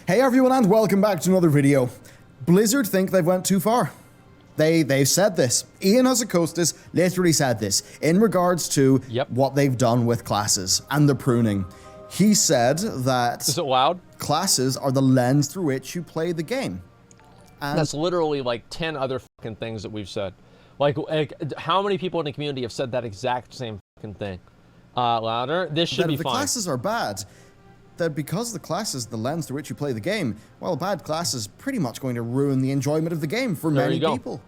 Hey everyone, and welcome back to another video. Blizzard think they've went too far. They've said this. Ian Hazzikostas literally said this in regards to what they've done with classes and the pruning. He said that is it loud? Classes are the lens through which you play the game. And that's literally like 10 other fucking things that we've said. Like how many people in the community have said that exact same fucking thing? Louder. This should be fine. The classes are bad. That because the class is the lens through which you play the game, well, a bad class is pretty much going to ruin the enjoyment of the game for many people.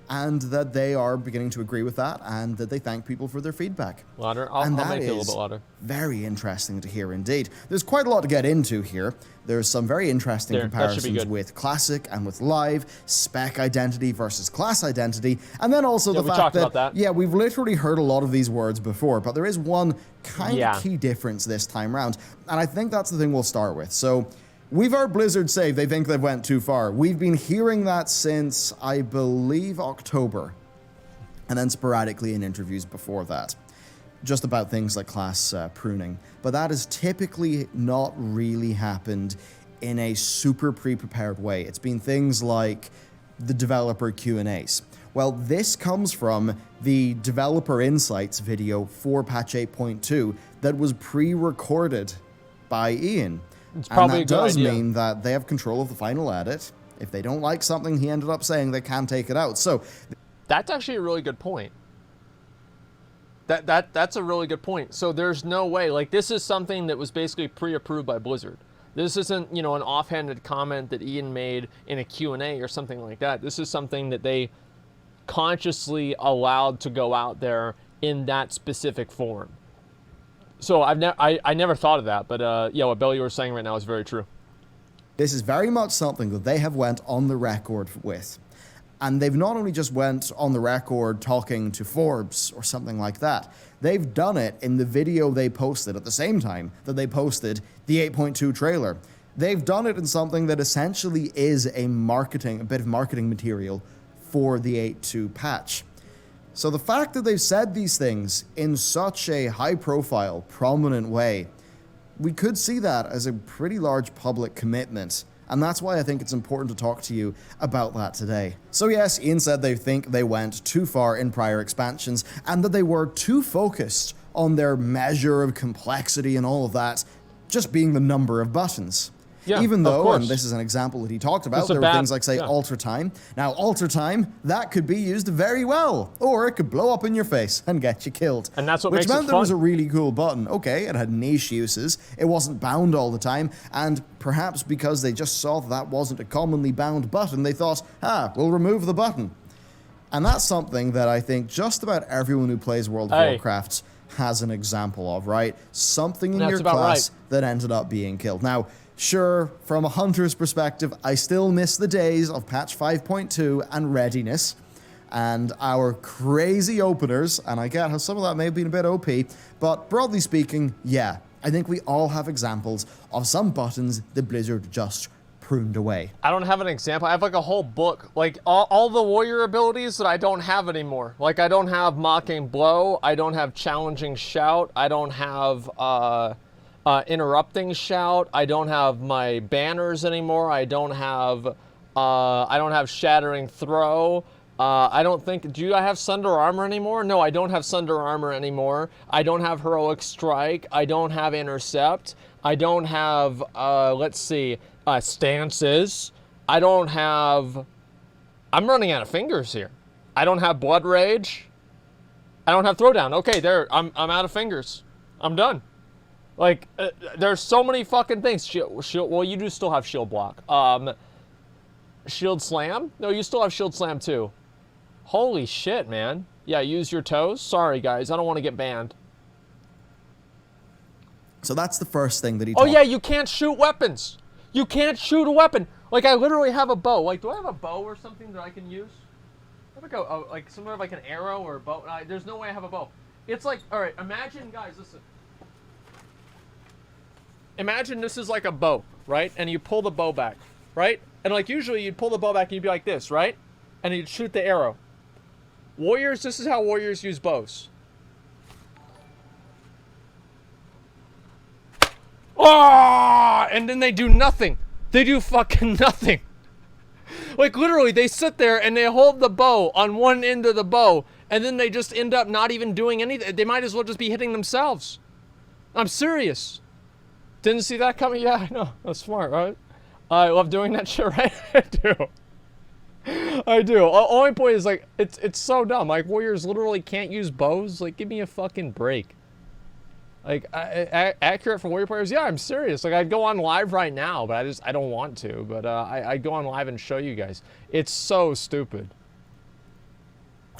And that they are beginning to agree with that, and that they thank people for their feedback. Louder? I'll make it a little bit louder. Very interesting to hear indeed. There's quite a lot to get into here. There's some very interesting comparisons with Classic and with Live, Spec identity versus class identity, and then also the fact that, we've literally heard a lot of these words before, but there is one kind of key difference this time around, and I think that's the thing we'll start with. So, we've heard Blizzard say they think they've went too far. We've been hearing that since, I believe, October, and then sporadically in interviews before that, just about things like class pruning. But that has typically not really happened in a super pre-prepared way. It's been things like the developer Q&As. Well, this comes from the Developer Insights video for patch 8.2 that was pre-recorded by Ian. It's probably and that does mean that they have control of the final edit. If they don't like something he ended up saying, they can take it out. So that's actually a really good point. That's a really good point. So there's no way, like, this is something that was basically pre-approved by Blizzard. This isn't, you know, an offhanded comment that Ian made in a Q&A or something like that. This is something that they consciously allowed to go out there in that specific form. So I never thought of that, but yeah, what Bellular was saying right now is very true. This is very much something that they have went on the record with. And they've not only just went on the record talking to Forbes or something like that, they've done it in the video they posted at the same time that they posted the 8.2 trailer. They've done it in something that essentially is a bit of marketing material for the 8.2 patch. So the fact that they've said these things in such a high-profile, prominent way, we could see that as a pretty large public commitment. And that's why I think it's important to talk to you about that today. So yes, Ian said they think they went too far in prior expansions, and that they were too focused on their measure of complexity and all of that, just being the number of buttons. Yeah, even though, and this is an example that he talked about, there were things like, say, alter time. Now, alter time, that could be used very well, or it could blow up in your face and get you killed. And that's what makes it fun. Which meant there was a really cool button. Okay, it had niche uses, it wasn't bound all the time, and perhaps because they just saw that wasn't a commonly bound button, they thought, we'll remove the button. And that's something that I think just about everyone who plays World of Warcraft has an example of, right? Something in your class that ended up being killed. Now, sure, from a hunter's perspective, I still miss the days of patch 5.2 and readiness and our crazy openers, and I get how some of that may have been a bit OP, but broadly speaking, yeah, I think we all have examples of some buttons that Blizzard just pruned away. I don't have an example. I have like a whole book, like all the warrior abilities that I don't have anymore. Like I don't have Mocking Blow, I don't have Challenging Shout, I don't have Interrupting Shout, I don't have my banners anymore, I don't have Shattering Throw, I don't think, do I have Sunder Armor anymore? No, I don't have Sunder Armor anymore, I don't have Heroic Strike, I don't have Intercept, I don't have, let's see, Stances, I don't have, I'm running out of fingers here, I don't have Blood Rage, I don't have Throwdown, okay, there, I'm out of fingers, I'm done. Like, there's so many fucking things. Well, you do still have Shield Block. Shield Slam? No, you still have Shield Slam too. Holy shit, man. Yeah, use your toes. Sorry, guys. I don't want to get banned. So that's the first thing that he talked. Oh, yeah, you can't shoot weapons. You can't shoot a weapon. Like, I literally have a bow. Like, do I have a bow or something that I can use? I have like some sort of like an arrow or a bow. There's no way I have a bow. It's like, all right, imagine, guys, listen. Imagine this is like a bow, right? And you pull the bow back, right? And like usually you'd pull the bow back and you'd be like this, right? And you'd shoot the arrow. Warriors, this is how warriors use bows. Oh! And then they do nothing. They do fucking nothing. Like, literally, they sit there and they hold the bow on one end of the bow, and then they just end up not even doing anything. They might as well just be hitting themselves. I'm serious. Didn't see that coming? Yeah, I know. That's smart, right? I love doing that shit, right? I do. I do. Only point is, like, it's so dumb. Like, warriors literally can't use bows. Like, give me a fucking break. Like, accurate for warrior players? Yeah, I'm serious. Like, I'd go on live right now, but I don't want to. But I'd go on live and show you guys. It's so stupid.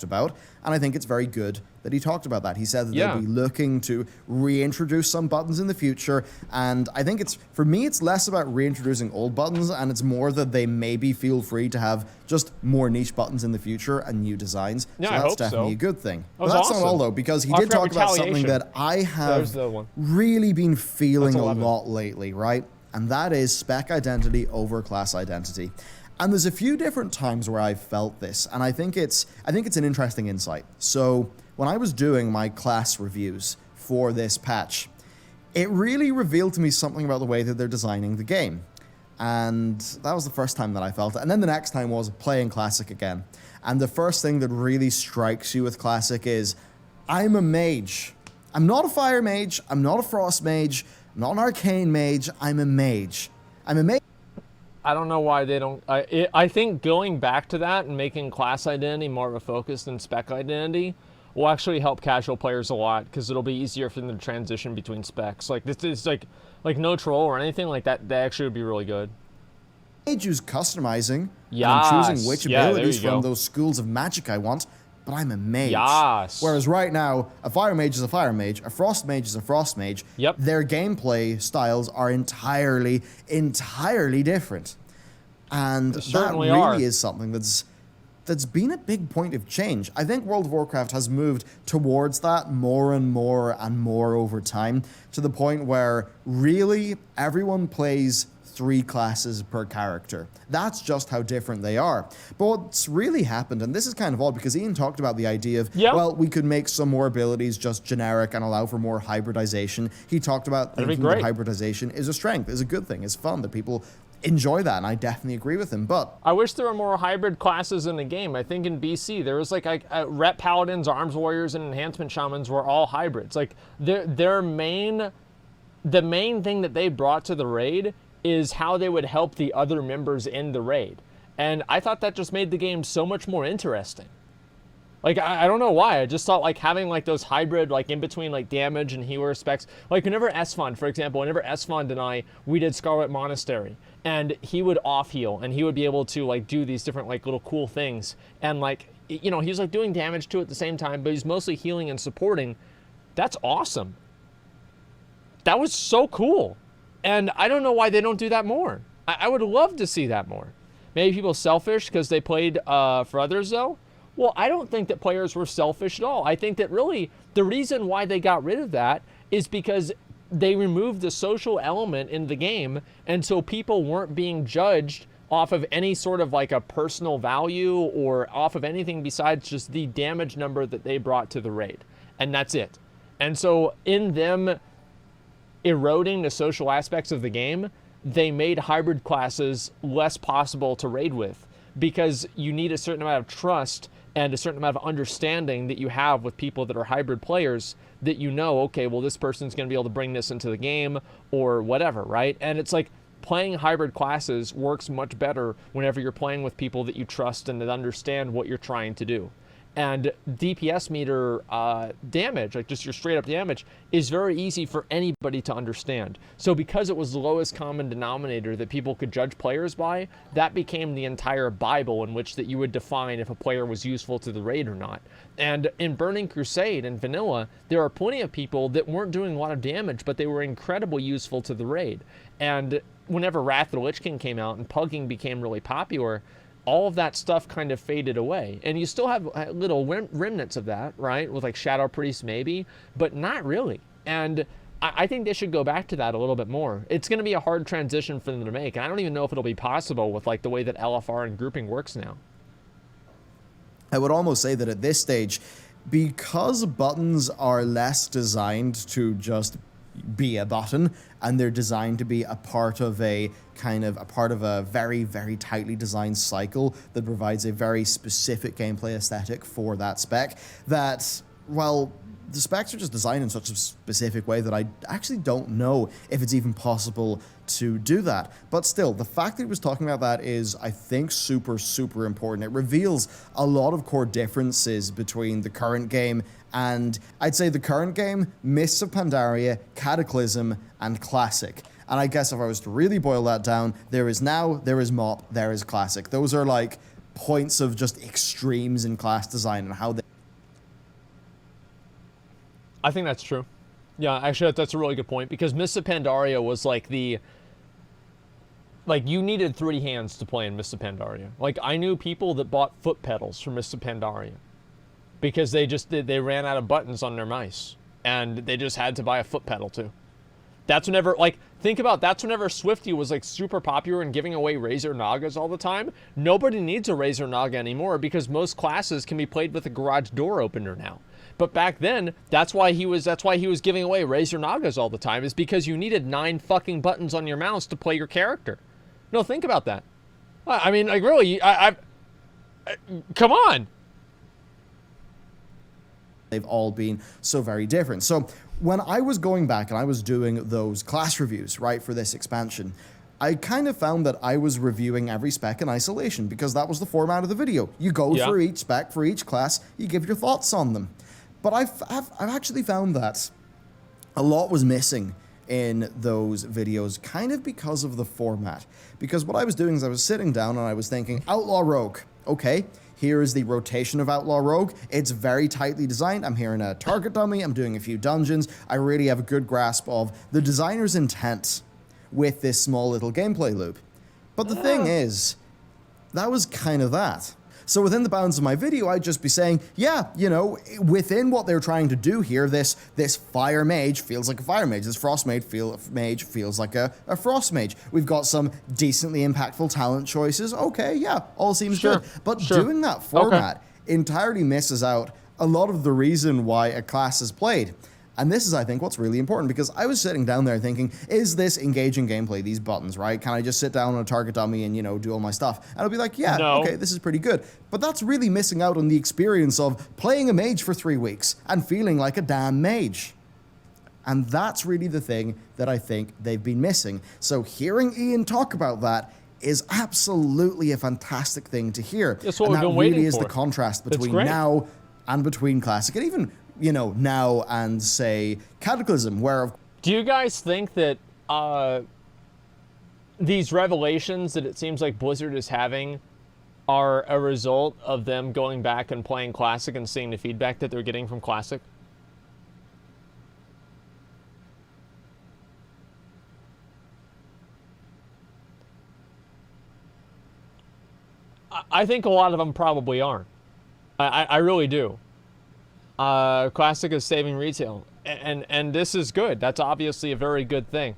About, and I think it's very good that he talked about that. He said that they'll be looking to reintroduce some buttons in the future, and I think for me it's less about reintroducing old buttons, and it's more that they maybe feel free to have just more niche buttons in the future and new designs. Yeah, so I that's hope definitely so. a good thing. But that's awesome. Not all though, because he did talk about something that I have really been feeling a lot lately, right? And that is spec identity over class identity. And there's a few different times where I've felt this, and I think it's an interesting insight. So when I was doing my class reviews for this patch, it really revealed to me something about the way that they're designing the game. And that was the first time that I felt it. And then the next time was playing Classic again. And the first thing that really strikes you with Classic is, I'm a mage. I'm not a fire mage, I'm not a frost mage, I'm not an arcane mage, I'm a mage. I'm a mage. I don't know why they don't. I think going back to that and making class identity more of a focus than spec identity will actually help casual players a lot, because it'll be easier for them to transition between specs. Like, this is like no troll or anything like that. That actually would be really good. Mage who's customizing, and I'm choosing which abilities from those schools of magic I want, but I'm a mage. Yes. Whereas right now, a fire mage is a fire mage, a frost mage is a frost mage. Yep. Their gameplay styles are entirely different. And that really is something that's been a big point of change. I think World of Warcraft has moved towards that more and more and more over time, to the point where really everyone plays 3 classes per character. That's just how different they are. But what's really happened, and this is kind of odd because Ian talked about the idea of, well, we could make some more abilities just generic and allow for more hybridization. He talked about thinking that hybridization is a strength, is a good thing, is fun, that people enjoy that, and I definitely agree with him. But I wish there were more hybrid classes in the game. I think in BC there was like rep paladins, arms warriors, and enhancement shamans were all hybrids. Like the main thing that they brought to the raid is how they would help the other members in the raid. And I thought that just made the game so much more interesting. Like, I don't know why. I just thought, like, having, like, those hybrid, like, in between, like, damage and healer specs. Like, whenever Esfand, for example, whenever Esfand and I, we did Scarlet Monastery, and he would off-heal, and he would be able to, like, do these different, like, little cool things. And, like, you know, he's, like, doing damage to it at the same time, but he's mostly healing and supporting. That's awesome. That was so cool. And I don't know why they don't do that more. I would love to see that more. Maybe people selfish because they played for others, though. Well, I don't think that players were selfish at all. I think that really the reason why they got rid of that is because they removed the social element in the game, and so people weren't being judged off of any sort of like a personal value or off of anything besides just the damage number that they brought to the raid. And that's it. And so in them eroding the social aspects of the game, they made hybrid classes less possible to raid with, because you need a certain amount of trust and a certain amount of understanding that you have with people that are hybrid players, that you know, okay, well, this person's going to be able to bring this into the game or whatever, right? And it's like playing hybrid classes works much better whenever you're playing with people that you trust and that understand what you're trying to do. And DPS meter damage, like just your straight up damage, is very easy for anybody to understand. So because it was the lowest common denominator that people could judge players by, that became the entire Bible in which that you would define if a player was useful to the raid or not. And in Burning Crusade and Vanilla, there are plenty of people that weren't doing a lot of damage, but they were incredibly useful to the raid. And whenever Wrath of the Lich King came out and pugging became really popular, all of that stuff kind of faded away. And you still have little remnants of that, right? With like Shadow Priest maybe, but not really. And I think they should go back to that a little bit more. It's going to be a hard transition for them to make. And I don't even know if it'll be possible with like the way that LFR and grouping works now. I would almost say that at this stage, because buttons are less designed to just be a button, and they're designed to be a part of a very, very tightly designed cycle that provides a very specific gameplay aesthetic for that spec. That, well, the specs are just designed in such a specific way that I actually don't know if it's even possible to do that. But still, the fact that he was talking about that is, I think, super, super important. It reveals a lot of core differences between the current game and, I'd say, the current game, Mists of Pandaria, Cataclysm, and Classic. And I guess if I was to really boil that down, there is Now, there is MOP, there is Classic. Those are like points of just extremes in class design and how they... I think that's true. Yeah, actually, that's a really good point, because Mists of Pandaria was like the... Like, you needed 3 hands to play in Mists of Pandaria. Like, I knew people that bought foot pedals for Mists of Pandaria because they ran out of buttons on their mice, and they just had to buy a foot pedal too. That's whenever, like, think about, that's whenever Swifty was like super popular and giving away Razor Nagas all the time. Nobody needs a Razor Naga anymore because most classes can be played with a garage door opener now. But back then, that's why he was giving away Razor Nagas all the time, is because you needed 9 fucking buttons on your mouse to play your character. No, think about that. I mean, like, really, come on. They've all been so very different. So when I was going back and I was doing those class reviews, right, for this expansion, I kind of found that I was reviewing every spec in isolation because that was the format of the video. You go through each spec for each class, you give your thoughts on them. But I've actually found that a lot was missing in those videos, kind of because of the format. Because what I was doing is I was sitting down and I was thinking, Outlaw Rogue, okay, here is the rotation of Outlaw Rogue. It's very tightly designed. I'm here in a target dummy. I'm doing a few dungeons. I really have a good grasp of the designer's intent with this small little gameplay loop. But the thing is, that was kind of that. So within the bounds of my video, I'd just be saying, yeah, you know, within what they're trying to do here, this fire mage feels like a fire mage. This frost mage feels like a frost mage. We've got some decently impactful talent choices. Okay, yeah, all seems good. But doing that format entirely misses out a lot of the reason why a class is played. And this is, I think, what's really important, because I was sitting down there thinking, is this engaging gameplay, these buttons, right? Can I just sit down on a target dummy and, you know, do all my stuff? And I'll be like, yeah, okay, this is pretty good. But that's really missing out on the experience of playing a mage for 3 weeks and feeling like a damn mage. And that's really the thing that I think they've been missing. So hearing Ian talk about that is absolutely a fantastic thing to hear. That's what and we've that been waiting really is for. the contrast between now and between Classic, and even, you know, now and, say, Cataclysm, where... Do you guys think that these revelations that it seems like Blizzard is having are a result of them going back and playing Classic and seeing the feedback that they're getting from Classic? I think a lot of them probably aren't. I really do. Classic is saving retail, and this is good. That's obviously a very good thing.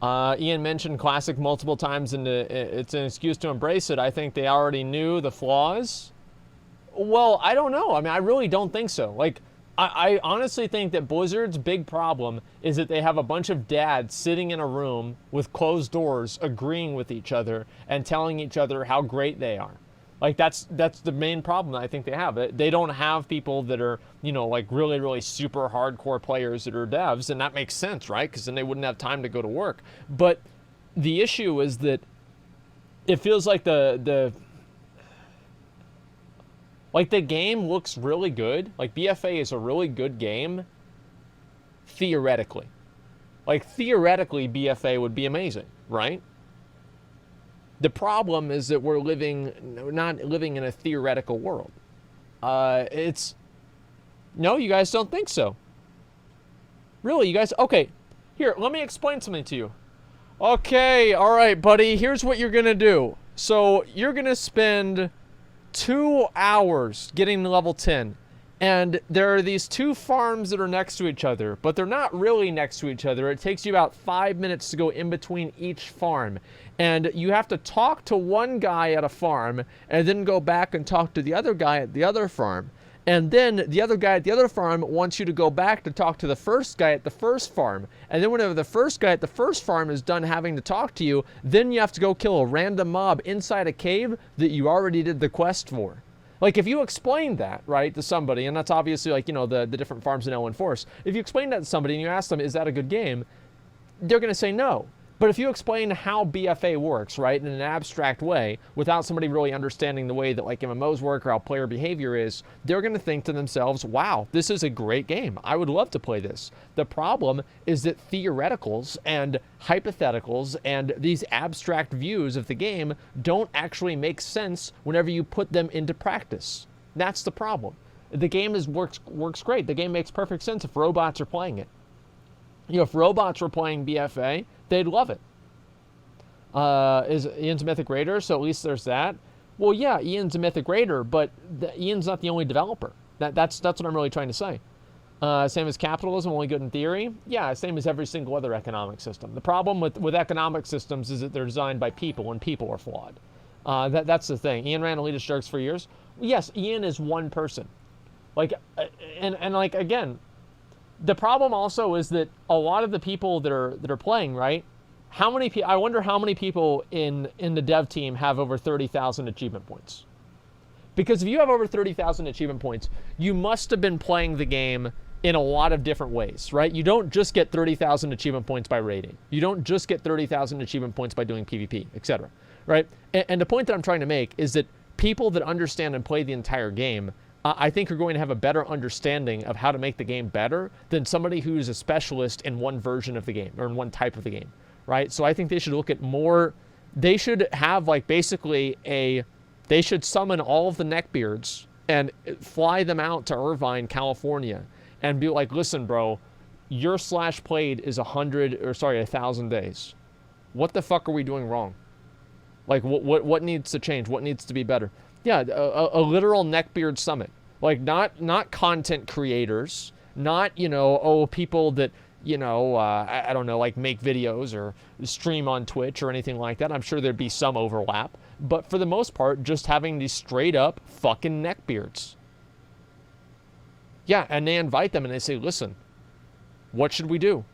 Ian mentioned Classic multiple times, and it's an excuse to embrace it. I think they already knew the flaws. Well, I don't know. I mean, I really don't think so. Like, I honestly think that Blizzard's big problem is that they have a bunch of dads sitting in a room with closed doors agreeing with each other and telling each other how great they are. Like, that's the main problem that I think they have. They don't have people that are, you know, like really, really super hardcore players that are devs, and that makes sense, right? Because then they wouldn't have time to go to work. But the issue is that it feels like the game looks really good. Like, BFA is a really good game, theoretically. Like, theoretically, BFA would be amazing, right? The problem is that we're not living in a theoretical world. No, you guys don't think so. Really, you guys, okay, here, let me explain something to you. Okay, all right, buddy, here's what you're gonna do. So you're gonna spend 2 hours getting to level 10. And there are these 2 farms that are next to each other, but they're not really next to each other. It takes you about 5 minutes to go in between each farm. And you have to talk to one guy at a farm and then go back and talk to the other guy at the other farm. And then the other guy at the other farm wants you to go back to talk to the first guy at the first farm. And then whenever the first guy at the first farm is done having to talk to you, then you have to go kill a random mob inside a cave that you already did the quest for. Like, if you explain that, right, to somebody, and that's obviously, like, you know, the different farms in L1 Force, if you explain that to somebody and you ask them, is that a good game, they're going to say no. But if you explain how BFA works, right, in an abstract way, without somebody really understanding the way that, like, MMOs work or how player behavior is, they're going to think to themselves, wow, this is a great game. I would love to play this. The problem is that theoreticals and hypotheticals and these abstract views of the game don't actually make sense whenever you put them into practice. That's the problem. The game works great. The game makes perfect sense if robots are playing it. You know, if robots were playing BFA, they'd love it. Is Ian's a Mythic Raider, so at least there's that. Well, yeah, Ian's a Mythic Raider, but Ian's not the only developer. That's what I'm really trying to say. Same as capitalism, only good in theory. Yeah, same as every single other economic system. The problem with economic systems is that they're designed by people, and people are flawed. That's the thing. Ian ran Elitist Jerks for years. Yes, Ian is one person. Like, and like, again, the problem also is that a lot of the people that are playing, right? I wonder how many people in the dev team have over 30,000 achievement points. Because if you have over 30,000 achievement points, you must have been playing the game in a lot of different ways, right? You don't just get 30,000 achievement points by raiding. You don't just get 30,000 achievement points by doing PvP, etc. Right? And the point that I'm trying to make is that people that understand and play the entire game, I think are going to have a better understanding of how to make the game better than somebody who's a specialist in one version of the game or in one type of the game, right? So I think they should look at more, they should have like basically they should summon all of the neckbeards and fly them out to Irvine, California and be like, listen, bro, your slash played is 1,000 days. What the fuck are we doing wrong? Like what needs to change? What needs to be better? Yeah, a literal neckbeard summit. Like, not content creators, not, you know, people that, you know, I don't know, like make videos or stream on Twitch or anything like that. I'm sure there'd be some overlap. But for the most part, just having these straight up fucking neckbeards. Yeah, and they invite them and they say, listen, what should we do?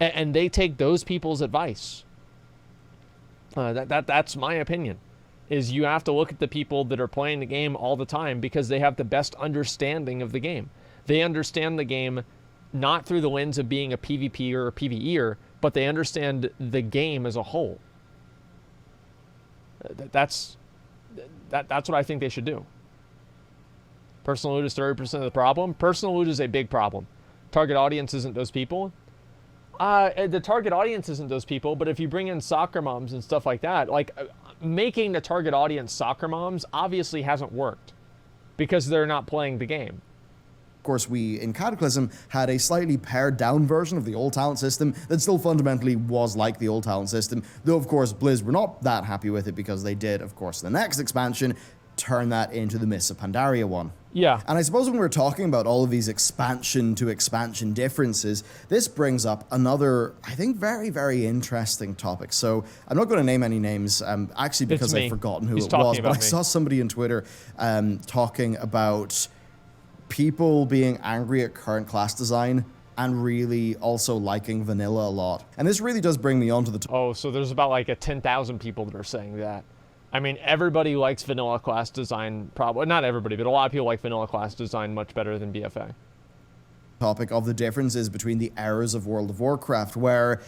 And they take those people's advice. That's my opinion. Is you have to look at the people that are playing the game all the time because they have the best understanding of the game. They understand the game not through the lens of being a PvP or a PvEer, but they understand the game as a whole. That's what I think they should do. Personal loot is 30% of the problem. Personal loot is a big problem. Target audience isn't those people. The target audience isn't those people, but if you bring in soccer moms and stuff like that, like making the target audience soccer moms obviously hasn't worked because they're not playing the game. Of course, we in Cataclysm had a slightly pared down version of the old talent system that still fundamentally was like the old talent system, though of course Blizz were not that happy with it because they did, of course, the next expansion turn that into the Mists of Pandaria one. Yeah. And I suppose when we're talking about all of these expansion to expansion differences, this brings up another, I think, very, very interesting topic. So I'm not going to name any names, actually because I've forgotten who it was, but I saw somebody on Twitter talking about people being angry at current class design and really also liking vanilla a lot. And this really does bring me onto the Oh, so there's about like 10,000 people that are saying that. I mean, everybody likes vanilla class design, probably not everybody, but a lot of people like vanilla class design much better than BFA. Topic of the differences between the eras of World of Warcraft, where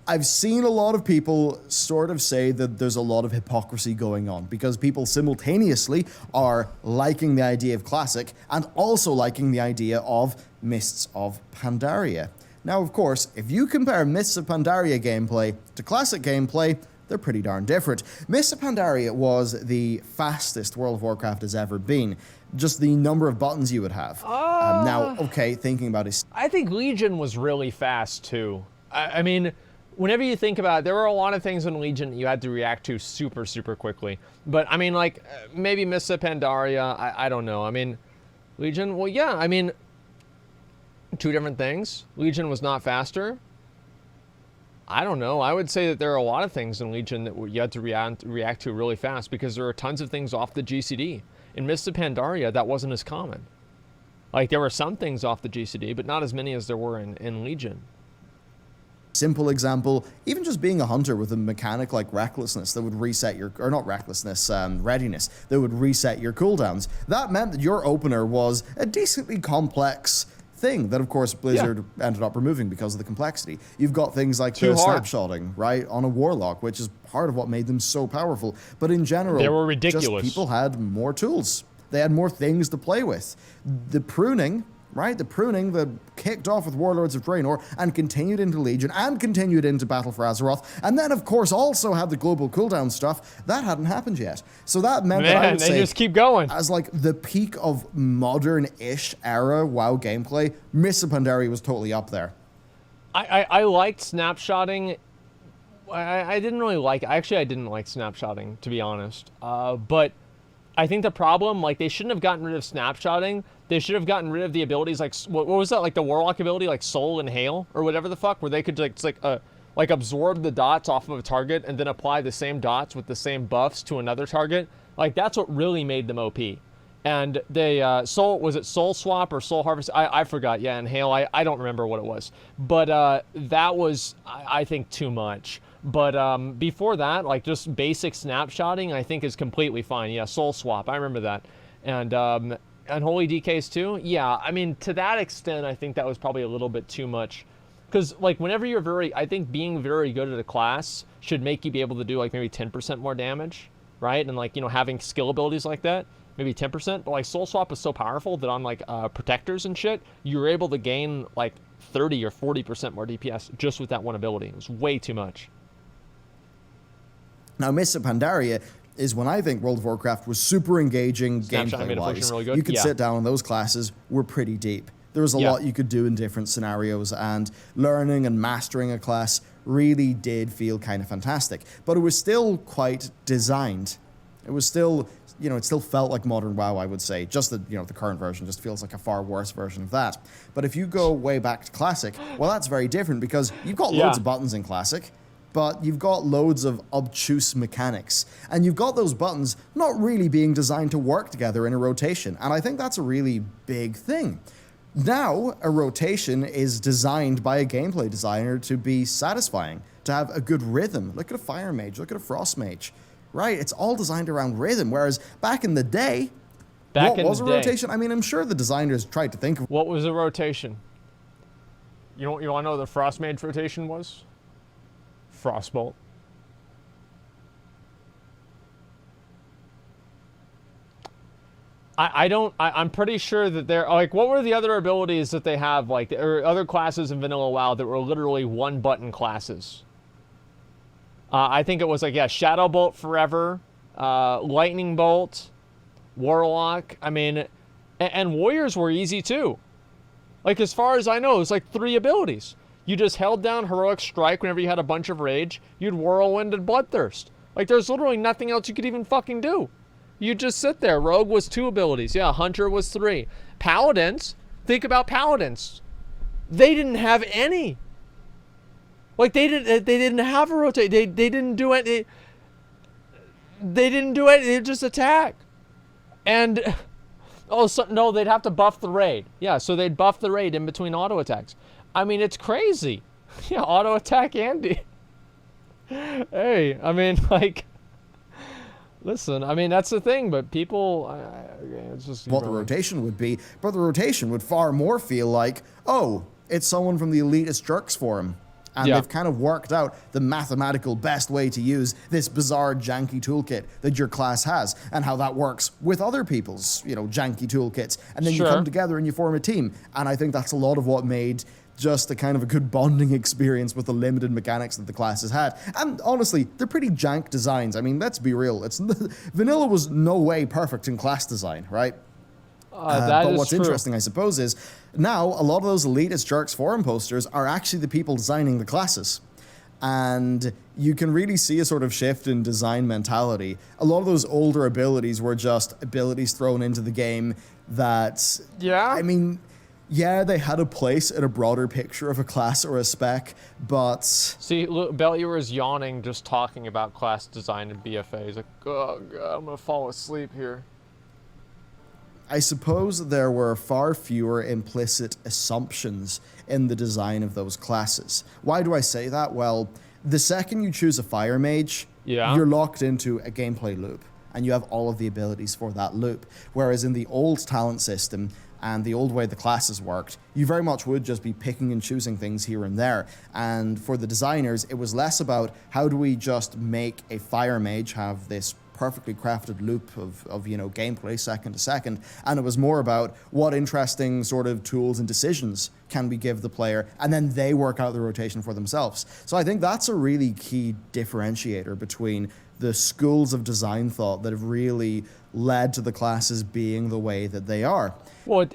I've seen a lot of people sort of say that there's a lot of hypocrisy going on because people simultaneously are liking the idea of Classic and also liking the idea of Mists of Pandaria. Now, of course, if you compare Mists of Pandaria gameplay to Classic gameplay, they're pretty darn different. Mists of Pandaria was the fastest World of Warcraft has ever been. Just the number of buttons you would have. Now, okay, thinking about it. I think Legion was really fast, too. I mean, whenever you think about it, there were a lot of things in Legion that you had to react to super, super quickly. But, I mean, like, maybe Mists of Pandaria, I don't know. I mean, Legion, well, yeah, I mean, two different things. Legion was not faster. I don't know. I would say that there are a lot of things in Legion that you had to react to really fast because there are tons of things off the GCD. In Mists of Pandaria, that wasn't as common. Like, there were some things off the GCD, but not as many as there were in Legion. Simple example, even just being a hunter with a mechanic like recklessness that would reset your, or not recklessness, readiness, that would reset your cooldowns. That meant that your opener was a decently complex thing that, of course, Blizzard ended up removing because of the complexity. You've got things like the snapshotting, right, on a Warlock, which is part of what made them so powerful. But in general, they were ridiculous. Just people had more tools. They had more things to play with. The pruning, right? The pruning that kicked off with Warlords of Draenor and continued into Legion and continued into Battle for Azeroth, and then, of course, also had the global cooldown stuff. That hadn't happened yet. So that meant that I would say, just keep going. As like the peak of modern-ish era WoW gameplay, Mists of Pandaria was totally up there. I liked snapshotting. I didn't really like it. Actually, I didn't like snapshotting, to be honest. But I think the problem, like, they shouldn't have gotten rid of snapshotting. They should have gotten rid of the abilities, like, what was that, like the Warlock ability, like Soul and Hail, or whatever the fuck, where they could, like absorb the dots off of a target and then apply the same dots with the same buffs to another target. Like, that's what really made them OP. And they, was it Soul Swap or Soul Harvest? I forgot, yeah, and Hail, I don't remember what it was. But that was, I think, too much. But before that, like, just basic snapshotting, I think is completely fine. Yeah, Soul Swap, I remember that. And Unholy DKs too? Yeah, I mean, to that extent, I think that was probably a little bit too much. Because, like, whenever you're I think being very good at a class should make you be able to do, like, maybe 10% more damage, right? And, like, you know, having skill abilities like that, maybe 10%. But, like, Soul Swap is so powerful that on, like, protectors and shit, you were able to gain, like, 30 or 40% more DPS just with that one ability. It was way too much. Now, Mists of Pandaria is when I think World of Warcraft was super engaging gameplay-wise. Really good. You could sit down, and those classes were pretty deep. There was a lot you could do in different scenarios, and learning and mastering a class really did feel kind of fantastic. But it was still quite designed. It was still, you know, it still felt like modern WoW, I would say. Just that, you know, the current version just feels like a far worse version of that. But if you go way back to Classic, well, that's very different because you've got loads of buttons in Classic, but you've got loads of obtuse mechanics. And you've got those buttons not really being designed to work together in a rotation. And I think that's a really big thing. Now, a rotation is designed by a gameplay designer to be satisfying, to have a good rhythm. Look at a Fire Mage, look at a Frost Mage, right? It's all designed around rhythm, whereas back in the day, what was a rotation? I mean, I'm sure the designers tried to think of... What was a rotation? You want to know what the Frost Mage rotation was? Frostbolt. I'm pretty sure that they're, like, what were the other abilities that they have, like, or other classes in Vanilla WoW that were literally one-button classes? I think it was, like, yeah, Shadow Bolt forever, Lightning Bolt, Warlock, I mean, and Warriors were easy, too. Like, as far as I know, it was, like, 3 abilities. You just held down Heroic Strike whenever you had a bunch of rage, you'd Whirlwind and Bloodthirst. Like, there's literally nothing else you could even fucking do. You just sit there. Rogue was 2 abilities. Yeah, Hunter was 3. Paladins, think about Paladins. They didn't have any. Like, they didn't have a rotate. They didn't do it. They didn't do it. They just attack. And, oh, so, no, they'd have to buff the raid. Yeah, so they'd buff the raid in between auto attacks. I mean, it's crazy. Yeah, auto attack Andy. Hey, I mean, like... Listen, I mean, that's the thing, but people, it's just... What the rotation would be, but the rotation would far more feel like, oh, it's someone from the Elitist Jerks Forum. And they've kind of worked out the mathematical best way to use this bizarre, janky toolkit that your class has, and how that works with other people's, you know, janky toolkits. And then you come together and you form a team. And I think that's a lot of what made just a kind of a good bonding experience with the limited mechanics that the classes had. And honestly, they're pretty jank designs. I mean, let's be real. Vanilla was no way perfect in class design, right? But what's interesting, I suppose, is now a lot of those Elitist Jerks forum posters are actually the people designing the classes. And you can really see a sort of shift in design mentality. A lot of those older abilities were just abilities thrown into the game that... Yeah? I mean... Yeah, they had a place in a broader picture of a class or a spec, but... See, look, Bellular is yawning just talking about class design and BFA. He's like, oh, God, I'm going to fall asleep here. I suppose there were far fewer implicit assumptions in the design of those classes. Why do I say that? Well, the second you choose a fire mage, you're locked into a gameplay loop, and you have all of the abilities for that loop. Whereas in the old talent system and the old way the classes worked, you very much would just be picking and choosing things here and there. And for the designers, it was less about how do we just make a fire mage have this perfectly crafted loop of gameplay second to second, and it was more about what interesting sort of tools and decisions can we give the player, and then they work out the rotation for themselves. So I think that's a really key differentiator between the schools of design thought that have really led to the classes being the way that they are. Well,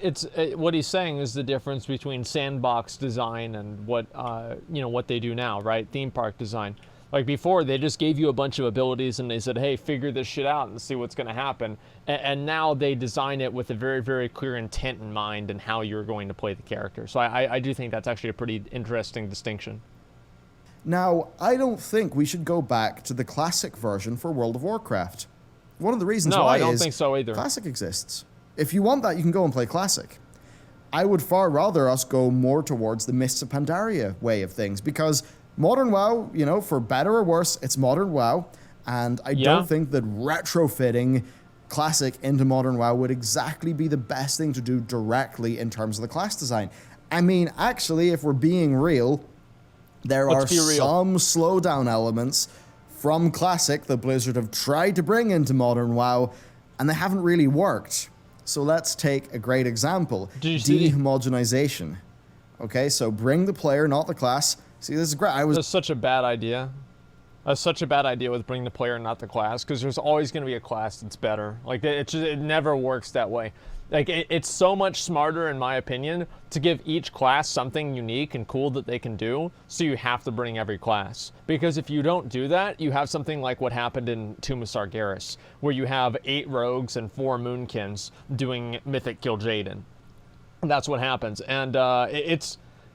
what he's saying is the difference between sandbox design and what they do now, right? Theme park design. Like before, they just gave you a bunch of abilities and they said, hey, figure this shit out and see what's going to happen. And now they design it with a very, very clear intent in mind and how you're going to play the character. So I do think that's actually a pretty interesting distinction. Now, I don't think we should go back to the classic version for World of Warcraft. One of the reasons why I don't think so either. Classic exists. If you want that, you can go and play Classic. I would far rather us go more towards the Mists of Pandaria way of things, because Modern WoW, for better or worse, it's Modern WoW, and I don't think that retrofitting Classic into Modern WoW would exactly be the best thing to do directly in terms of the class design. I mean, actually, if we're being real, there are some slowdown elements from Classic that Blizzard have tried to bring into Modern WoW, and they haven't really worked. So let's take a great example. Dehomogenization. Okay, so bring the player, not the class. See, this is great. That's such a bad idea. That's such a bad idea with bring the player, not the class, because there's always going to be a class that's better. Like, it never works that way. Like, it's so much smarter, in my opinion, to give each class something unique and cool that they can do, so you have to bring every class. Because if you don't do that, you have something like what happened in Tomb of Sargeras, where you have 8 rogues and 4 moonkins doing Mythic Kill Jaden. That's what happens. And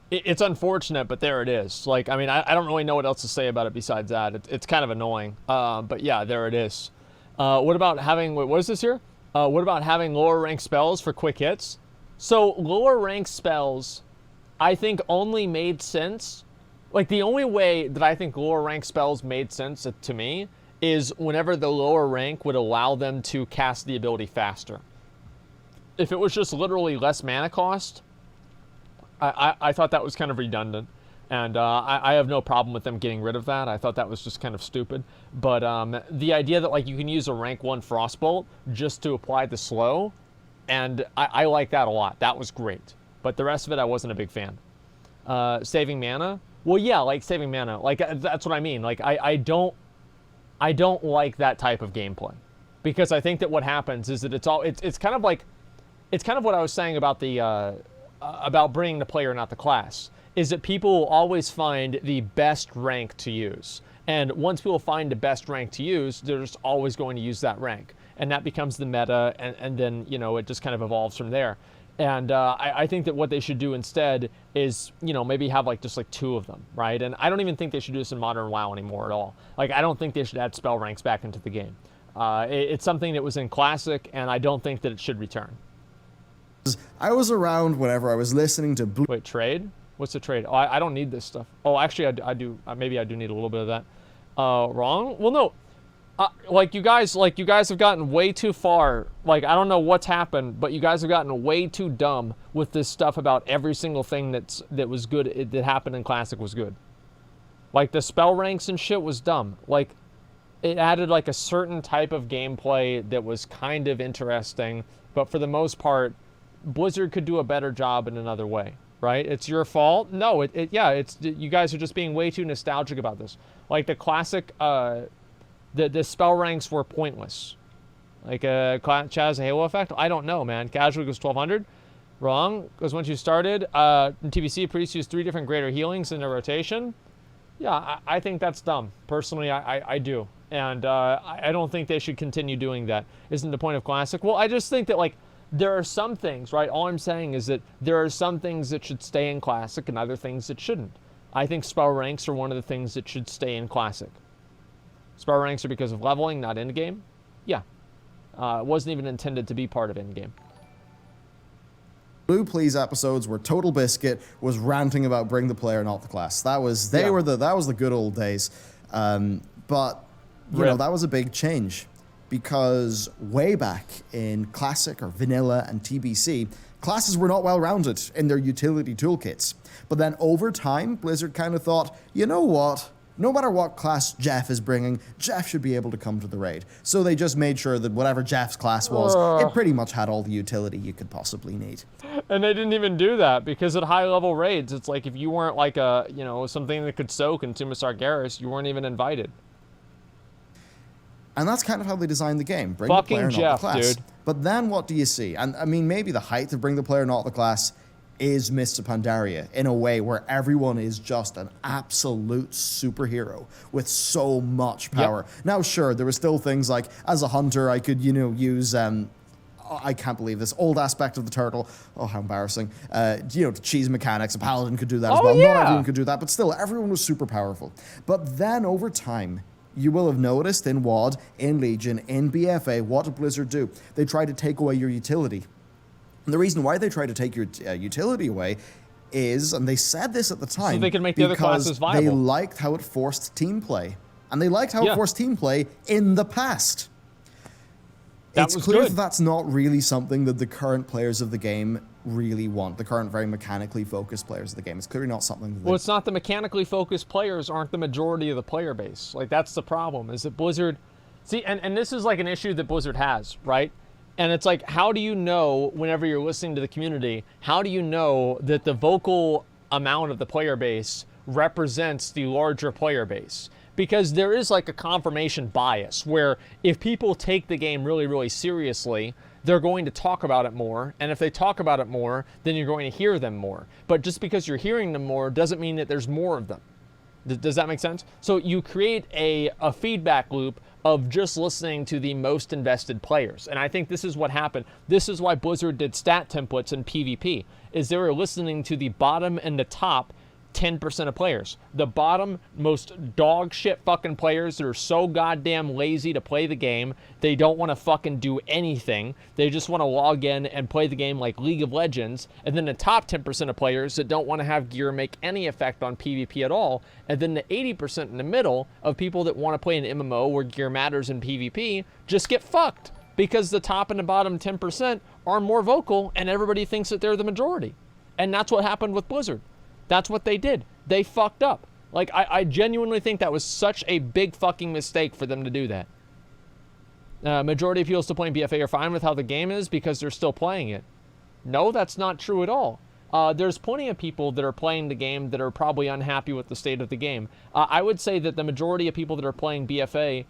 it's unfortunate, but there it is. Like, I mean, I don't really know what else to say about it besides that. It's kind of annoying. But yeah, there it is. What about having, what is this here? What about having lower rank spells for quick hits? So lower rank spells, I think only made sense. Like, the only way that I think lower rank spells made sense to me is whenever the lower rank would allow them to cast the ability faster. If it was just literally less mana cost, I thought that was kind of redundant, and I have no problem with them getting rid of that. I thought that was just kind of stupid. But the idea that, like, you can use a rank 1 Frostbolt just to apply the slow, and I like that a lot. That was great. But the rest of it, I wasn't a big fan. Saving mana? Well, yeah, like saving mana. Like, that's what I mean. Like, I don't like that type of gameplay, because I think that what happens is that it's kind of what I was saying about about bringing the player, not the class, is that people will always find the best rank to use. And once people find the best rank to use, they're just always going to use that rank. And that becomes the meta, and then, it just kind of evolves from there. And I think that what they should do instead is, maybe have just 2 of them, right? And I don't even think they should do this in Modern WoW anymore at all. Like, I don't think they should add spell ranks back into the game. It's something that was in Classic, and I don't think that it should return. I was around whenever I was listening to Wait, trade? What's the trade? Oh, I don't need this stuff. Oh, actually, I do. Maybe I do need a little bit of that. Wrong? Well, no. You guys have gotten way too far. Like, I don't know what's happened, but you guys have gotten way too dumb with this stuff about every single thing that was good, that happened in Classic was good. Like, the spell ranks and shit was dumb. Like, it added, a certain type of gameplay that was kind of interesting, but for the most part, Blizzard could do a better job in another way, right? It's your fault? No, it's you guys are just being way too nostalgic about this. Like, the Classic, the spell ranks were pointless. Like, Chaz Halo effect? I don't know, man. Casual goes 1200? Wrong, because once you started, in TBC, priests use 3 different greater healings in a rotation. Yeah, I think that's dumb. Personally, I do. And I don't think they should continue doing that. Isn't the point of Classic? Well, I just think that, there are some things, right? All I'm saying is that there are some things that should stay in Classic and other things that shouldn't. I think spell ranks are one of the things that should stay in Classic. Spell ranks are because of leveling, not endgame. Yeah. It wasn't even intended to be part of endgame. Blue Please episodes where Total Biscuit was ranting about bring the player, not the class. That was that was the good old days. But you know, that was a big change because way back in Classic or Vanilla and TBC, classes were not well rounded in their utility toolkits. But then over time, Blizzard kind of thought, you know what? No matter what class Jeff is bringing, Jeff should be able to come to the raid. So they just made sure that whatever Jeff's class was, it pretty much had all the utility you could possibly need. And they didn't even do that because at high-level raids, it's like if you weren't like a, you know, something that could soak in Tomb of Sargeras, you weren't even invited. And that's kind of how they designed the game. Bring Fucking the player, Jeff, not the class. dude. But then what do you see? And I mean, maybe the height of bring the player, not the class is Mr. Pandaria in a way where everyone is just an absolute superhero with so much power. Yep. Now, sure, there were still things like, as a hunter, I could, you know, use, I can't believe this, old aspect of the turtle. Oh, how embarrassing. You know, the cheese mechanics, a paladin could do that as well. Yeah. Not everyone could do that, but still, everyone was super powerful. But then over time, you will have noticed in WoD, in Legion, in BFA, what did Blizzard do? They tried to take away your utility. And the reason why they tried to take your utility away is, and they said this at the time, so they could make the other classes viable. They liked how it forced team play. And they liked how it forced team play in the past. It's clear that that's not really something that the current players of the game really want. The current very mechanically focused players of the game. It's clearly not something that Well, it's not the mechanically focused players aren't the majority of the player base. Like, that's the problem, is that Blizzard... See, and this is like an issue that Blizzard has, right? And it's like, how do you know, whenever you're listening to the community, how do you know that the vocal amount of the player base represents the larger player base? Because there is like a confirmation bias where if people take the game really, really seriously, they're going to talk about it more. And if they talk about it more, then you're going to hear them more. But just because you're hearing them more doesn't mean that there's more of them. Does that make sense? So you create a feedback loop of just listening to the most invested players. And I think this is what happened. This is why Blizzard did stat templates in PvP, is they were listening to the bottom and the top 10% of players. The bottom, most dog shit fucking players that are so goddamn lazy to play the game. They don't want to fucking do anything. They just want to log in and play the game like League of Legends. And then the top 10% of players that don't want to have gear make any effect on PvP at all. And then the 80% in the middle of people that want to play an MMO where gear matters in PvP just get fucked. Because the top and the bottom 10% are more vocal and everybody thinks that they're the majority. And that's what happened with Blizzard. That's what they did. They fucked up. Like, I genuinely think that was such a big fucking mistake for them to do that. Majority of people still playing BFA are fine with how the game is because they're still playing it. No, that's not true at all. There's plenty of people that are playing the game that are probably unhappy with the state of the game. I would say that the majority of people that are playing BFA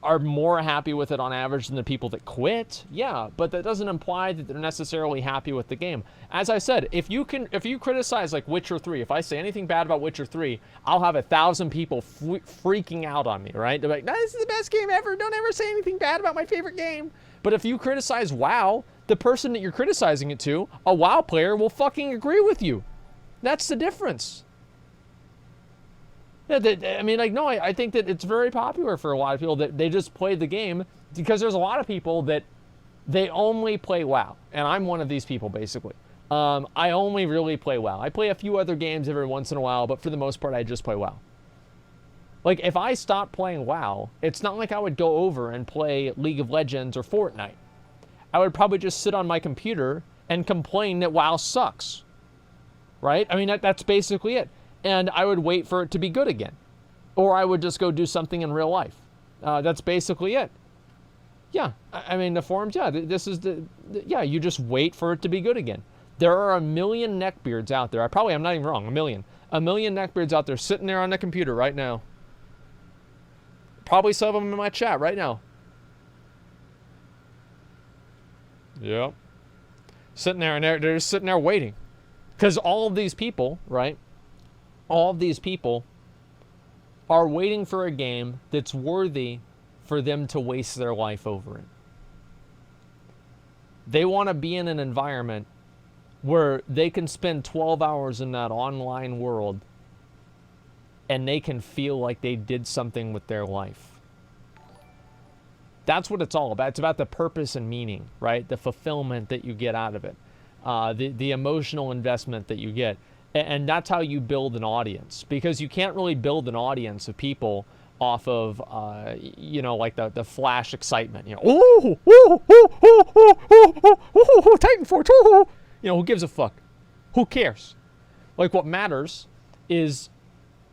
are more happy with it on average than the people that quit. Yeah, but that doesn't imply that they're necessarily happy with the game. As I said, if you criticize like Witcher 3, if I say anything bad about Witcher 3, I'll have 1,000 people freaking out on me, right? They're like, no, this is the best game ever. Don't ever say anything bad about my favorite game. But if you criticize WoW, the person that you're criticizing it to, a WoW player, will fucking agree with you. That's the difference. Yeah, I mean, like, no, I think that it's very popular for a lot of people that they just play the game because there's a lot of people that they only play WoW. And I'm one of these people, basically. I only really play WoW. I play a few other games every once in a while, but for the most part, I just play WoW. Like, if I stopped playing WoW, it's not like I would go over and play League of Legends or Fortnite. I would probably just sit on my computer and complain that WoW sucks. Right? I mean, that's basically it. And I would wait for it to be good again. Or I would just go do something in real life. That's basically it. Yeah, I mean, the forums, yeah, this is yeah, you just wait for it to be good again. There are 1 million neckbeards out there. I'm not even wrong, 1 million. 1 million neckbeards out there sitting there on the computer right now. Probably some of them in my chat right now. Yep. Sitting there, and they're just sitting there waiting. Because all of these people, right? All of these people are waiting for a game that's worthy for them to waste their life over it. They want to be in an environment where they can spend 12 hours in that online world and they can feel like they did something with their life. That's what it's all about. It's about the purpose and meaning, right? The fulfillment that you get out of it. the emotional investment that you get. And that's how you build an audience, because you can't really build an audience of people off of, like the flash excitement. Titanforge, who gives a fuck? Who cares? Like, what matters is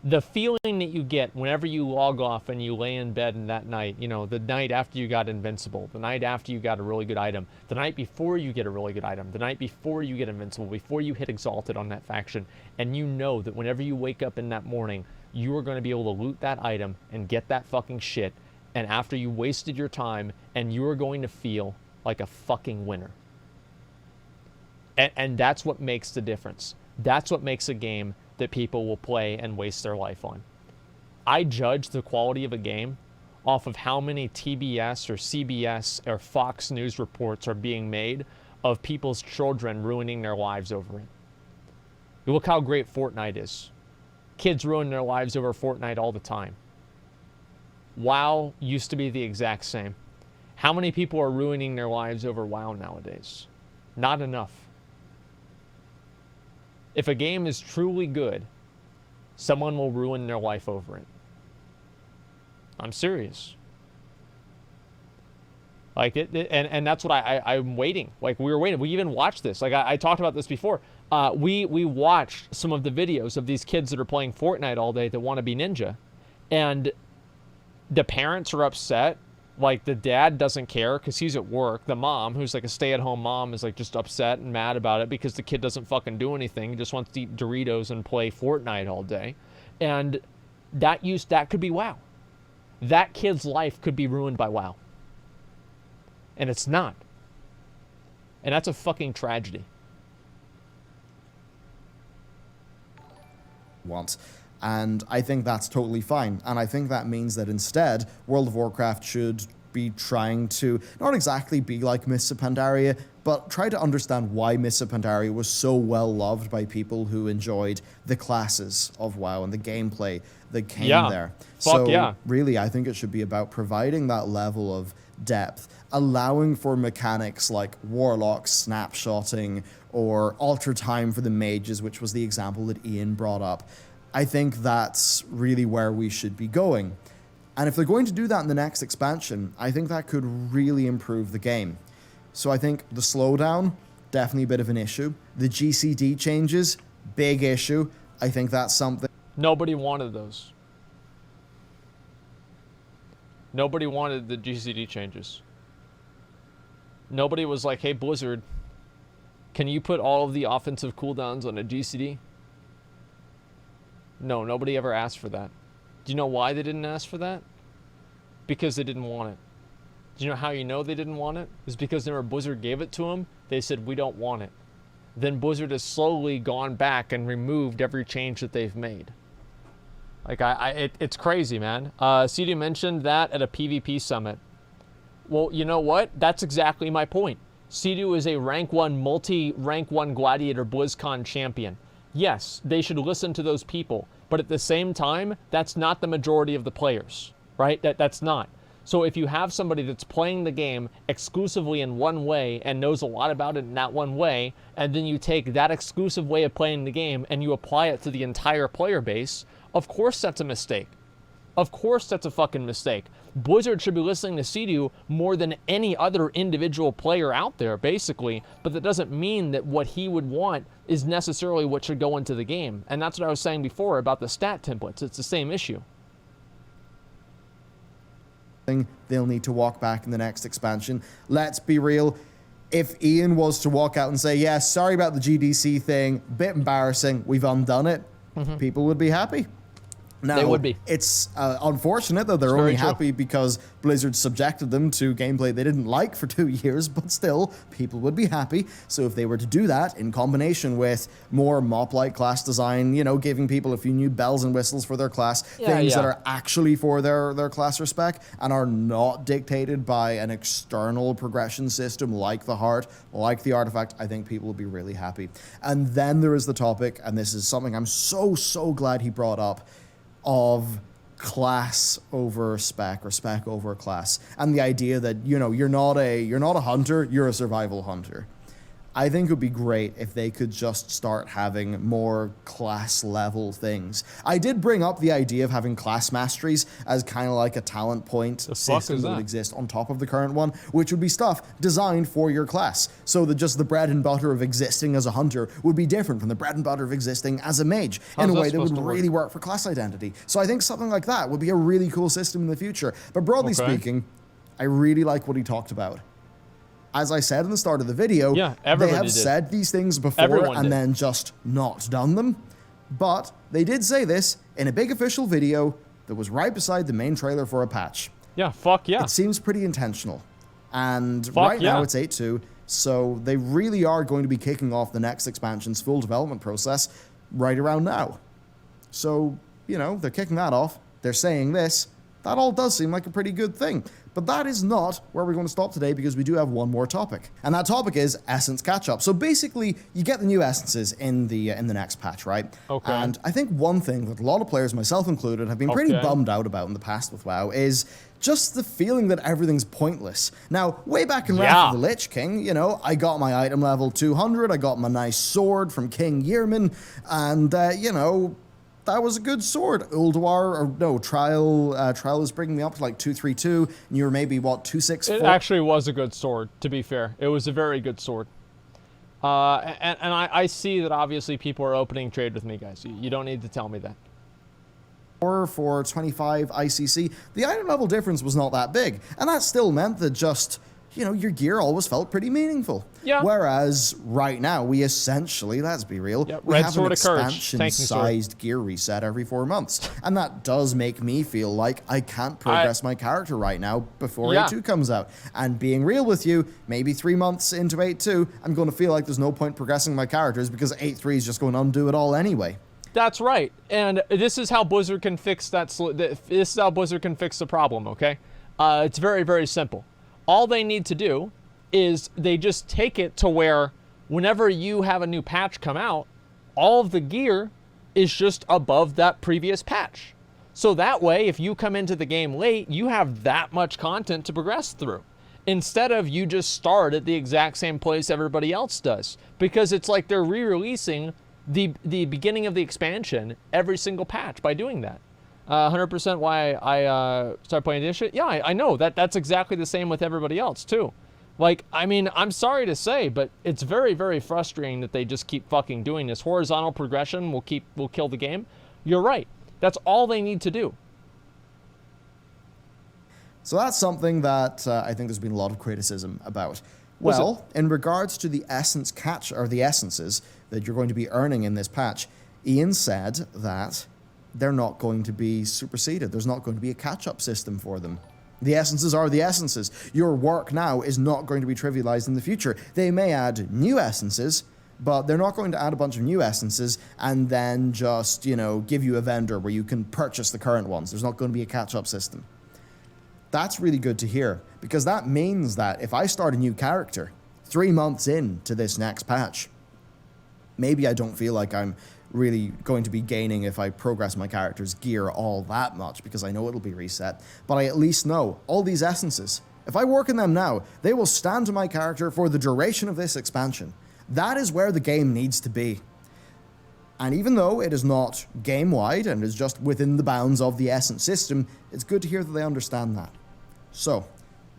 the feeling that you get whenever you log off and you lay in bed in that night, the night after you got invincible, the night after you got a really good item, the night before you get a really good item, the night before you get invincible, before you hit exalted on that faction, and you know that whenever you wake up in that morning, you are going to be able to loot that item and get that fucking shit, and after you wasted your time, and you are going to feel like a fucking winner. And that's what makes the difference. That's what makes a game that people will play and waste their life on. I judge the quality of a game off of how many TBS or CBS or Fox News reports are being made of people's children ruining their lives over it. Look how great Fortnite is. Kids ruin their lives over Fortnite all the time. WoW used to be the exact same. How many people are ruining their lives over WoW nowadays? Not enough. If a game is truly good, someone will ruin their life over it. I'm serious. Like and that's what I'm waiting. Like, we were waiting. We even watched this. Like, I talked about this before. We watched some of the videos of these kids that are playing Fortnite all day that want to be ninja, and the parents are upset. Like, the dad doesn't care because he's at work. The mom, who's like a stay-at-home mom, is like just upset and mad about it because the kid doesn't fucking do anything. He just wants to eat Doritos and play Fortnite all day. And that could be WoW. That kid's life could be ruined by WoW. And it's not. And that's a fucking tragedy. Want. And I think that's totally fine. And I think that means that instead, World of Warcraft should be trying to not exactly be like Mists of Pandaria, but try to understand why Mists of Pandaria was so well loved by people who enjoyed the classes of WoW and the gameplay that came there. Really, I think it should be about providing that level of depth, allowing for mechanics like Warlock snapshotting or Alter Time for the mages, which was the example that Ian brought up. I think that's really where we should be going. And if they're going to do that in the next expansion, I think that could really improve the game. So I think the slowdown, definitely a bit of an issue. The GCD changes, big issue. I think that's something. Nobody wanted those. Nobody wanted the GCD changes. Nobody was like, hey, Blizzard, can you put all of the offensive cooldowns on a GCD? No, nobody ever asked for that. Do you know why they didn't ask for that? Because they didn't want it. Do you know how you know they didn't want it? It's because whenever Blizzard gave it to them, they said, we don't want it. Then Blizzard has slowly gone back and removed every change that they've made. Like, it's crazy, man. CD mentioned that at a PvP summit. Well, you know what? That's exactly my point. Sea-Doo is a rank 1 multi-rank 1 Gladiator BlizzCon champion. Yes, they should listen to those people, but at the same time, that's not the majority of the players, right? That's not. So if you have somebody that's playing the game exclusively in one way and knows a lot about it in that one way, and then you take that exclusive way of playing the game and you apply it to the entire player base, of course that's a mistake. Of course that's a fucking mistake. Blizzard should be listening to Sea-Doo more than any other individual player out there, basically, but that doesn't mean that what he would want is necessarily what should go into the game. And that's what I was saying before about the stat templates. It's the same issue. They'll need to walk back in the next expansion. Let's be real. If Ian was to walk out and say, yeah, sorry about the GDC thing, bit embarrassing, we've undone it, people would be happy. Now, they would be. It's unfortunate that they're only happy because Blizzard subjected them to gameplay they didn't like for 2 years, but still, people would be happy. So if they were to do that in combination with more mop-like class design, you know, giving people a few new bells and whistles for their class, things that are actually for their class or spec and are not dictated by an external progression system like the heart, like the artifact, I think people would be really happy. And then there is the topic, and this is something I'm so glad he brought up, of class over spec or spec over class, and the idea that, you know, you're not a hunter, you're a survival hunter. I think it would be great if they could just start having more class level things. I did bring up the idea of having class masteries as kind of like a talent point system that would exist on top of the current one, which would be stuff designed for your class. So that just the bread and butter of existing as a hunter would be different from the bread and butter of existing as a mage in a way that would really work for class identity. So I think something like that would be a really cool system in the future. But broadly speaking, I really like what he talked about. As I said in the start of the video, they have said these things before and then just not done them. But they did say this in a big official video that was right beside the main trailer for a patch. Yeah, fuck yeah. It seems pretty intentional. And right now it's 8.2, so they really are going to be kicking off the next expansion's full development process right around now. So, you know, they're kicking that off. They're saying this. That all does seem like a pretty good thing. But that is not where we're going to stop today, because we do have one more topic. And that topic is Essence Catch-Up. So basically, you get the new essences in the next patch, right? Okay. And I think one thing that a lot of players, myself included, have been pretty bummed out about in the past with WoW is just the feeling that everything's pointless. Now, way back in Wrath of the Lich King, you know, I got my item level 200, I got my nice sword from King Yearman, and, you know, that was a good sword. Trial is bringing me up to like 232, and you were maybe, what, 264? It actually was a good sword, to be fair. It was a very good sword. And I see that obviously people are opening trade with me, guys. You don't need to tell me that. For 25 ICC, the item level difference was not that big, and that still meant that just, you know, your gear always felt pretty meaningful. Yeah. Whereas right now, we essentially, let's be real, we have an expansion-sized gear reset every 4 months. And that does make me feel like I can't progress my character right now before 8.2 comes out. And being real with you, maybe 3 months into 8.2, I'm going to feel like there's no point progressing my characters because 8.3 is just going to undo it all anyway. That's right. And this is how Blizzard can fix that. This is how Blizzard can fix the problem, okay? It's very, very simple. All they need to do is they just take it to where whenever you have a new patch come out, all of the gear is just above that previous patch. So that way, if you come into the game late, you have that much content to progress through, instead of you just start at the exact same place everybody else does. Because it's like they're re-releasing the beginning of the expansion every single patch by doing that. 100% why I started playing this shit. Yeah, I know that's exactly the same with everybody else too. Like, I mean, I'm sorry to say, but it's very, very frustrating that they just keep fucking doing this. Horizontal progression will kill the game. You're right. That's all they need to do. So that's something that I think there's been a lot of criticism about. Well, in regards to the essence catch, or the essences that you're going to be earning in this patch, Ian said that they're not going to be superseded. There's not going to be a catch-up system for them. The essences are the essences. Your work now is not going to be trivialized in the future. They may add new essences, but they're not going to add a bunch of new essences and then just, you know, give you a vendor where you can purchase the current ones. There's not going to be a catch-up system. That's really good to hear, because that means that if I start a new character 3 months into this next patch, maybe I don't feel like I'm really going to be gaining if I progress my character's gear all that much, because I know it'll be reset, but I at least know all these essences. If I work in them now, they will stand to my character for the duration of this expansion. That is where the game needs to be. And even though it is not game-wide and is just within the bounds of the Essence system, it's good to hear that they understand that. So,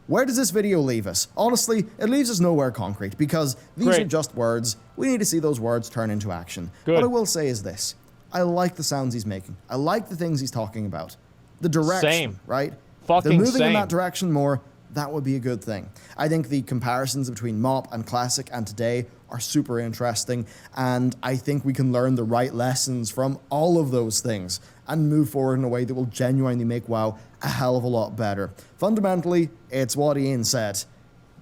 where does this video leave us? Honestly, it leaves us nowhere concrete, because these are just words. We need to see those words turn into action. What I will say is this. I like the sounds he's making. I like the things he's talking about. The direction, right? They're moving in that direction more. That would be a good thing. I think the comparisons between MOP and Classic and today are super interesting, and I think we can learn the right lessons from all of those things and move forward in a way that will genuinely make WoW a hell of a lot better. Fundamentally, it's what Ian said.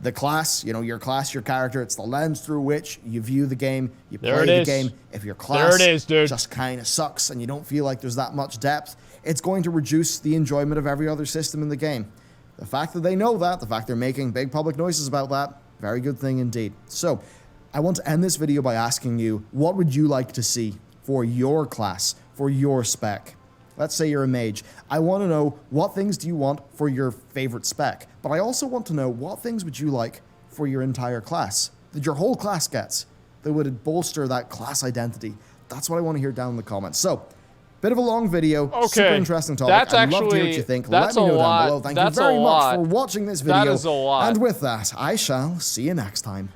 The class, you know, your class, your character, it's the lens through which you view the game, you play the game. If your class just kind of sucks and you don't feel like there's that much depth, it's going to reduce the enjoyment of every other system in the game. The fact that they know that, the fact they're making big public noises about that, very good thing indeed. So, I want to end this video by asking you, what would you like to see for your class, for your spec? Let's say you're a mage. I want to know, what things do you want for your favorite spec? But I also want to know, what things would you like for your entire class? that your whole class gets that would bolster that class identity? That's what I want to hear down in the comments. So, bit of a long video, super interesting topic. That's I'd love to hear actually, what you think. that's Let me a know lot. down below. Thank That's you very a much lot. for watching this video. That is a lot. And with that, I shall see you next time.